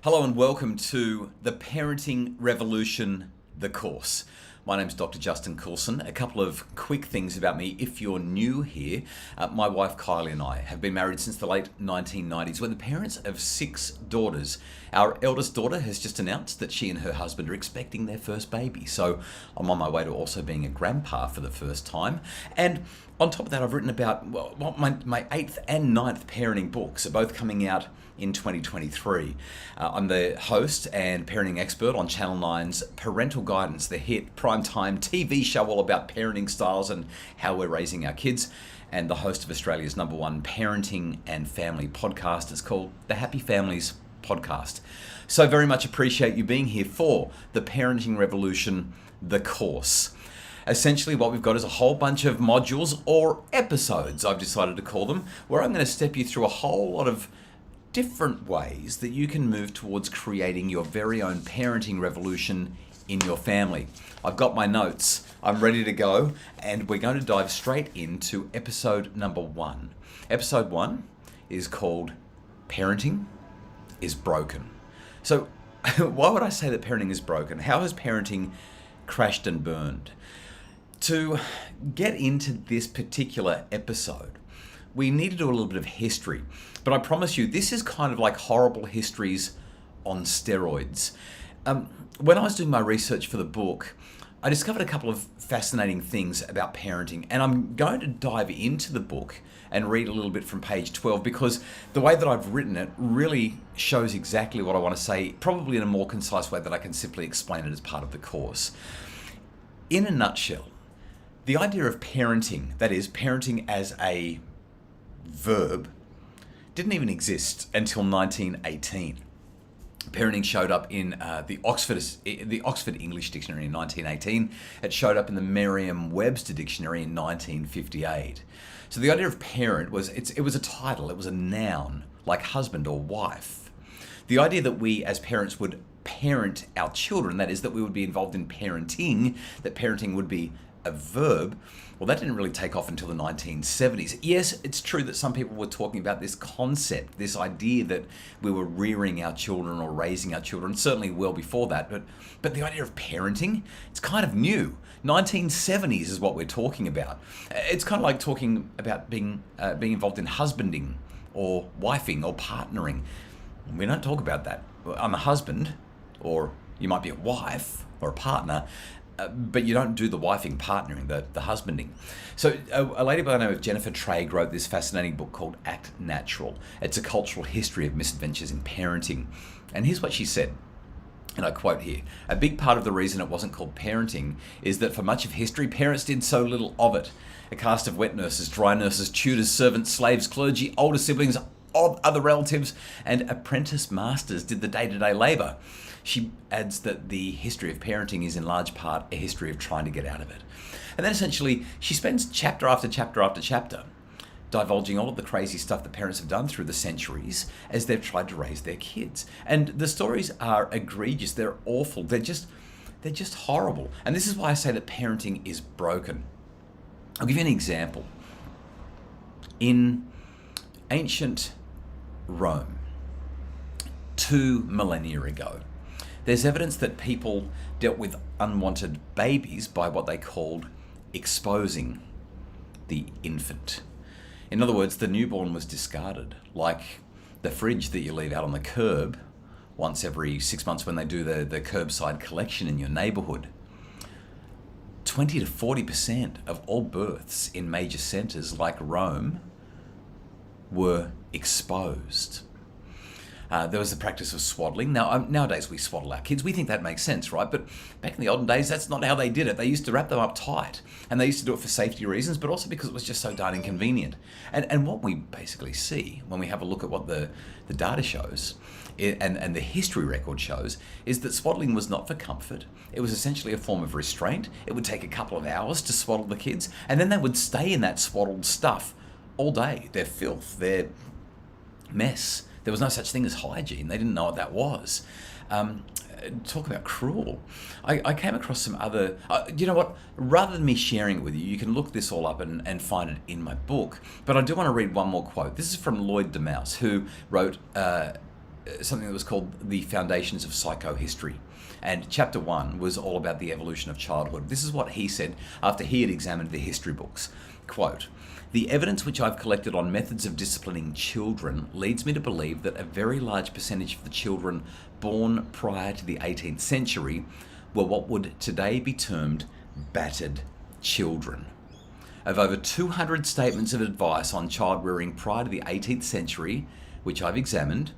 Hello and welcome to the Parenting Revolution, the course. My name's Dr Justin Coulson. A couple of quick things about me if you're new here. My wife Kylie and I have been married since the late 1990s. We're the parents of 6 daughters. Our eldest daughter has just announced that she and her husband are expecting their first baby. So I'm on my way to also being a grandpa for the first time. And on top of that, I've written about my 8th and 9th parenting books are both coming out in 2023. I'm the host and parenting expert on Channel 9's Parental Guidance, the hit primetime TV show all about parenting styles and how we're raising our kids, and the host of Australia's #1 parenting and family podcast. It's called the Happy Families Podcast. So very much appreciate you being here for the Parenting Revolution, the course. Essentially what we've got is a whole bunch of modules or episodes, I've decided to call them, where I'm going to step you through a whole lot of different ways that you can move towards creating your very own parenting revolution in your family. I've got my notes, I'm ready to go, and we're going to dive straight into episode number 1. Episode 1 is called Parenting is Broken. So why would I say that parenting is broken? How has parenting crashed and burned? To get into this particular episode, we need to do a little bit of history. But I promise you, this is kind of like horrible histories on steroids. When I was doing my research for the book, I discovered a couple of fascinating things about parenting, and I'm going to dive into the book and read a little bit from page 12 because the way that I've written it really shows exactly what I want to say, probably in a more concise way that I can simply explain it as part of the course. In a nutshell, the idea of parenting, that is, parenting as a verb, didn't even exist until 1918. Parenting showed up in the Oxford English Dictionary in 1918. It showed up in the Merriam-Webster Dictionary in 1958. So the idea of parent it was a title, it was a noun, like husband or wife. The idea that we as parents would parent our children, that is, that we would be involved in parenting, that parenting would be a verb, well, that didn't really take off until the 1970s. Yes, it's true that some people were talking about this concept, this idea that we were rearing our children or raising our children, certainly well before that, but the idea of parenting, it's kind of new. 1970s is what we're talking about. It's kind of like talking about being involved in husbanding or wifing or partnering. We don't talk about that. I'm a husband, or you might be a wife or a partner, but you don't do the wifing, partnering, the husbanding. So a lady by the name of Jennifer Traig wrote this fascinating book called Act Natural. It's a cultural history of misadventures in parenting. And here's what she said, and I quote here, "A big part of the reason it wasn't called parenting is that for much of history, parents did so little of it. A cast of wet nurses, dry nurses, tutors, servants, slaves, clergy, older siblings, other relatives, and apprentice masters did the day-to-day labor." She adds that the history of parenting is in large part a history of trying to get out of it. And then essentially she spends chapter after chapter after chapter divulging all of the crazy stuff that parents have done through the centuries as they've tried to raise their kids. And the stories are egregious, they're awful, they're just horrible. And this is why I say that parenting is broken. I'll give you an example. In ancient Rome, 2 millennia ago, there's evidence that people dealt with unwanted babies by what they called exposing the infant. In other words, the newborn was discarded, like the fridge that you leave out on the curb once every 6 months when they do the curbside collection in your neighborhood. 20 to 40% of all births in major centers like Rome were exposed. There was the practice of swaddling. Now, nowadays we swaddle our kids. We think that makes sense, right? But back in the olden days, that's not how they did it. They used to wrap them up tight. And they used to do it for safety reasons, but also because it was just so darn inconvenient. And what we basically see when we have a look at what the data shows and the history record shows is that swaddling was not for comfort. It was essentially a form of restraint. It would take a couple of hours to swaddle the kids, and then they would stay in that swaddled stuff all day. Their filth, their mess. There was no such thing as hygiene. They didn't know what that was. Talk about cruel. I came across some other, you know what, rather than me sharing it with you, you can look this all up and find it in my book. But I do want to read one more quote. This is from Lloyd deMause, who wrote something that was called The Foundations of Psychohistory. And chapter 1 was all about the evolution of childhood. This is what he said after he had examined the history books. Quote, "The evidence which I've collected on methods of disciplining children leads me to believe that a very large percentage of the children born prior to the 18th century were what would today be termed battered children. Of over 200 statements of advice on child rearing prior to the 18th century, which I've examined,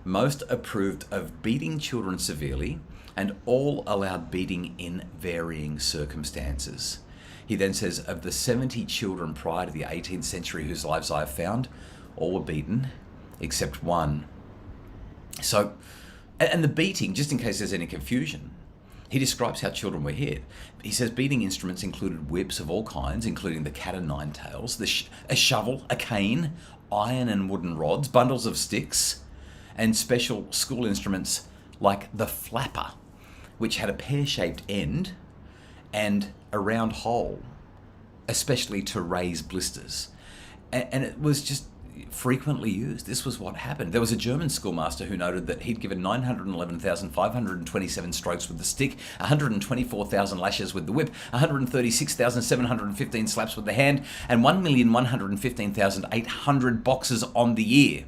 most approved of beating children severely, and all allowed beating in varying circumstances." He then says, of the 70 children prior to the 18th century whose lives I have found, all were beaten except one. So, and the beating, just in case there's any confusion, he describes how children were hit. He says beating instruments included whips of all kinds, including the cat o' nine tails, a shovel, a cane, iron and wooden rods, bundles of sticks, and special school instruments like the flapper, which had a pear-shaped end and a round hole, especially to raise blisters. And it was just frequently used. This was what happened. There was a German schoolmaster who noted that he'd given 911,527 strokes with the stick, 124,000 lashes with the whip, 136,715 slaps with the hand, and 1,115,800 boxes on the ear.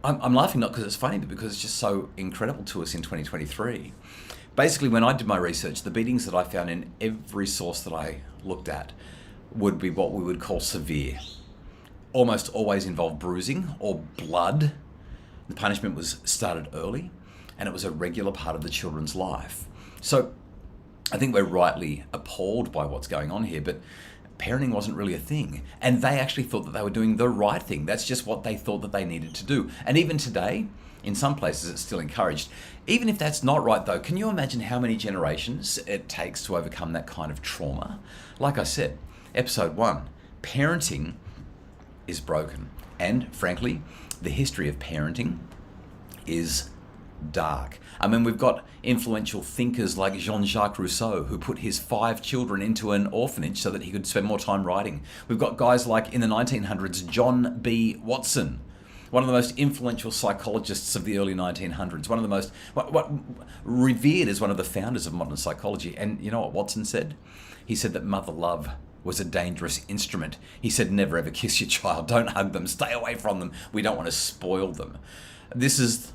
I'm laughing not because it's funny, but because it's just so incredible to us in 2023. Basically, when I did my research, the beatings that I found in every source that I looked at would be what we would call severe. Almost always involved bruising or blood. The punishment was started early, and it was a regular part of the children's life. So I think we're rightly appalled by what's going on here, but parenting wasn't really a thing. And they actually thought that they were doing the right thing. That's just what they thought that they needed to do. And even today, in some places, it's still encouraged. Even if that's not right, though, can you imagine how many generations it takes to overcome that kind of trauma? Like I said, episode 1, parenting is broken. And frankly, the history of parenting is dark. I mean, we've got influential thinkers like Jean-Jacques Rousseau, who put his 5 children into an orphanage so that he could spend more time writing. We've got guys like, in the 1900s, John B. Watson, one of the most influential psychologists of the early 1900s, one of the most revered as one of the founders of modern psychology. And you know what Watson said? He said that mother love was a dangerous instrument. He said, never ever kiss your child. Don't hug them. Stay away from them. We don't want to spoil them. This is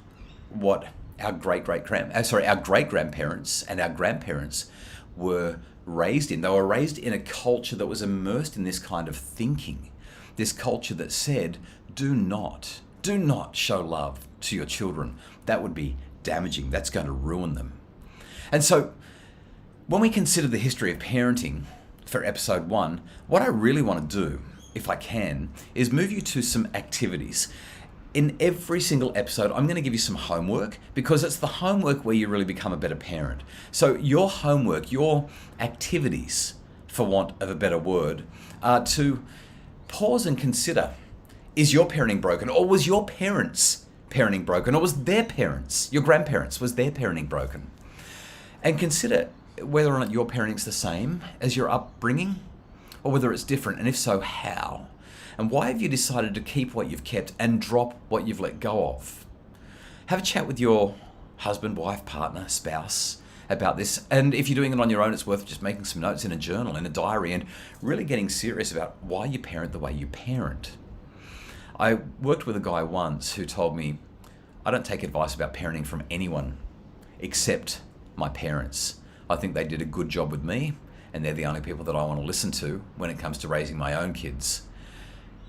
what our great-grandparents and our grandparents were raised in. They were raised in a culture that was immersed in this kind of thinking, this culture that said, do not show love to your children. That would be damaging. That's going to ruin them. And so when we consider the history of parenting for episode 1, what I really want to do, if I can, is move you to some activities. In every single episode, I'm going to give you some homework, because it's the homework where you really become a better parent. So your homework, your activities, for want of a better word, are to pause and consider, is your parenting broken? Or was your parents' parenting broken? Or was their parents, your grandparents, was their parenting broken? And consider whether or not your parenting's the same as your upbringing, or whether it's different, and if so, how? And why have you decided to keep what you've kept and drop what you've let go of? Have a chat with your husband, wife, partner, spouse about this. And if you're doing it on your own, it's worth just making some notes in a journal, in a diary, and really getting serious about why you parent the way you parent. I worked with a guy once who told me, I don't take advice about parenting from anyone except my parents. I think they did a good job with me, and they're the only people that I want to listen to when it comes to raising my own kids.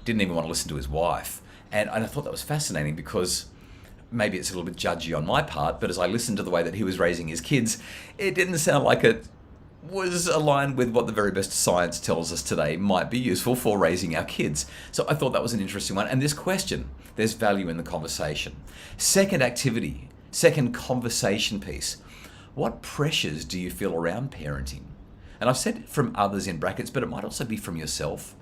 Didn't even want to listen to his wife. And I thought that was fascinating, because maybe it's a little bit judgy on my part, but as I listened to the way that he was raising his kids, it didn't sound like it was aligned with what the very best science tells us today might be useful for raising our kids. So I thought that was an interesting one. And this question, there's value in the conversation. Second activity, second conversation piece. What pressures do you feel around parenting? And I've said from others in brackets, but it might also be from yourself.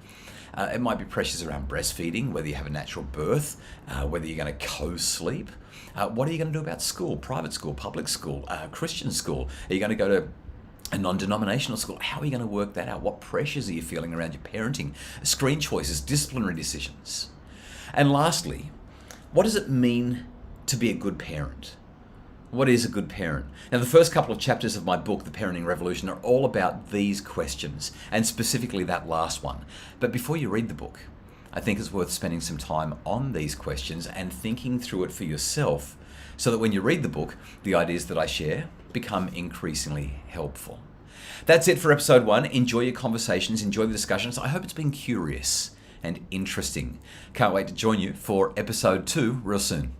It might be pressures around breastfeeding, whether you have a natural birth, whether you're going to co-sleep. What are you going to do about school, private school, public school, Christian school? Are you going to go to a non-denominational school? How are you going to work that out? What pressures are you feeling around your parenting? Screen choices, disciplinary decisions. And lastly, What does it mean to be a good parent? What is a good parent? Now, the first couple of chapters of my book, The Parenting Revolution, are all about these questions, and specifically that last one. But before you read the book, I think it's worth spending some time on these questions and thinking through it for yourself, so that when you read the book, the ideas that I share become increasingly helpful. That's it for episode 1. Enjoy your conversations, enjoy the discussions. I hope it's been curious and interesting. Can't wait to join you for episode 2 real soon.